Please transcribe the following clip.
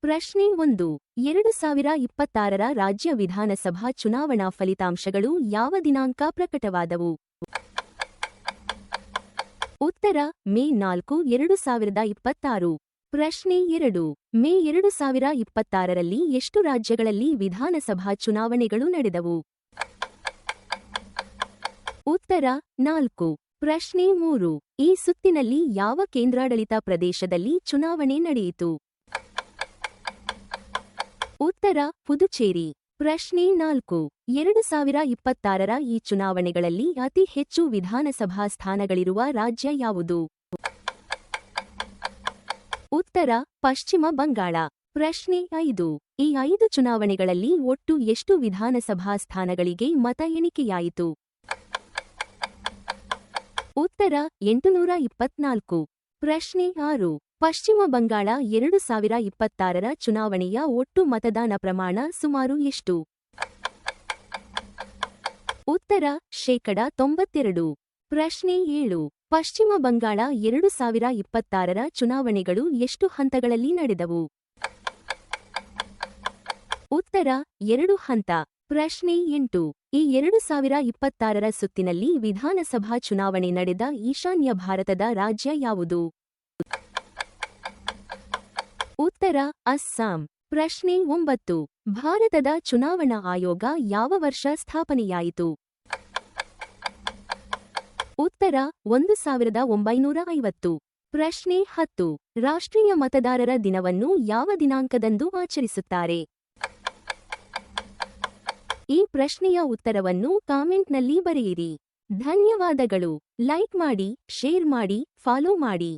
ಪ್ರಶ್ನೆ 1. 2026ರ ರಾಜ್ಯ ವಿಧಾನಸಭಾ ಚುನಾವಣಾ ಫಲಿತಾಂಶಗಳು ಯಾವ ದಿನಾಂಕ ಪ್ರಕಟವಾದವು? ಉತ್ತರ ಮೇ 4, 2026. ಪ್ರಶ್ನೆ 2. ಮೇ 2026ರಲ್ಲಿ ಎಷ್ಟು ರಾಜ್ಯಗಳಲ್ಲಿ ವಿಧಾನಸಭಾ ಚುನಾವಣೆಗಳು ನಡೆದವು? ಉತ್ತರ 4. ಪ್ರಶ್ನೆ 3. ಈ ಸುತ್ತಿನಲ್ಲಿ ಯಾವ ಕೇಂದ್ರಾಡಳಿತ ಪ್ರದೇಶದಲ್ಲಿ ಚುನಾವಣೆ ನಡೆಯಿತು? ಉತ್ತರ ಪುದುಚೇರಿ. ಪ್ರಶ್ನೆ 4. 2026ರ ಈ ಚುನಾವಣೆಗಳಲ್ಲಿ ಅತಿ ಹೆಚ್ಚು ವಿಧಾನಸಭಾ ಸ್ಥಾನಗಳಿರುವ ರಾಜ್ಯ ಯಾವುದು? ಉತ್ತರ ಪಶ್ಚಿಮ ಬಂಗಾಳ. ಪ್ರಶ್ನೆ 5. ಈ 5 ಚುನಾವಣೆಗಳಲ್ಲಿ ಒಟ್ಟು ಎಷ್ಟು ವಿಧಾನಸಭಾ ಸ್ಥಾನಗಳಿಗೆ ಮತ ಎಣಿಕೆಯಾಯಿತು? ಉತ್ತರ 824. ಪ್ರಶ್ನೆ 6. ಪಶ್ಚಿಮ ಬಂಗಾಳ 2026ರ ಚುನಾವಣೆಯ ಒಟ್ಟು ಮತದಾನ ಪ್ರಮಾಣ ಸುಮಾರು ಎಷ್ಟು? ಉತ್ತರ 92%. ಪ್ರಶ್ನೆ 7. ಪಶ್ಚಿಮ ಬಂಗಾಳ 2026ರ ಚುನಾವಣೆಗಳು ಎಷ್ಟು ಹಂತಗಳಲ್ಲಿ ನಡೆದವು? ಉತ್ತರ 2 ಹಂತ. ಪ್ರಶ್ನೆ 8. ಈ 2026ರ ಸುತ್ತಿನಲ್ಲಿ ವಿಧಾನಸಭಾ ಚುನಾವಣೆ ನಡೆದ ಈಶಾನ್ಯ ಭಾರತದ ರಾಜ್ಯ ಯಾವುದು? ಉತ್ತರ ಅಸ್ಸಾಂ. ಪ್ರಶ್ನೆ 9. ಭಾರತದ ಚುನಾವಣಾ ಆಯೋಗ ಯಾವ ವರ್ಷ ಸ್ಥಾಪನೆಯಾಯಿತು? ಉತ್ತರ 1950. ಪ್ರಶ್ನೆ 10. ರಾಷ್ಟ್ರೀಯ ಮತದಾರರ ದಿನವನ್ನು ಯಾವ ದಿನಾಂಕದಂದು ಆಚರಿಸುತ್ತಾರೆ? ಈ ಪ್ರಶ್ನೆಯ ಉತ್ತರವನ್ನು ಕಾಮೆಂಟ್ನಲ್ಲಿ ಬರೆಯಿರಿ. ಧನ್ಯವಾದಗಳು. ಲೈಕ್ ಮಾಡಿ, ಶೇರ್ ಮಾಡಿ, ಫಾಲೋ ಮಾಡಿ.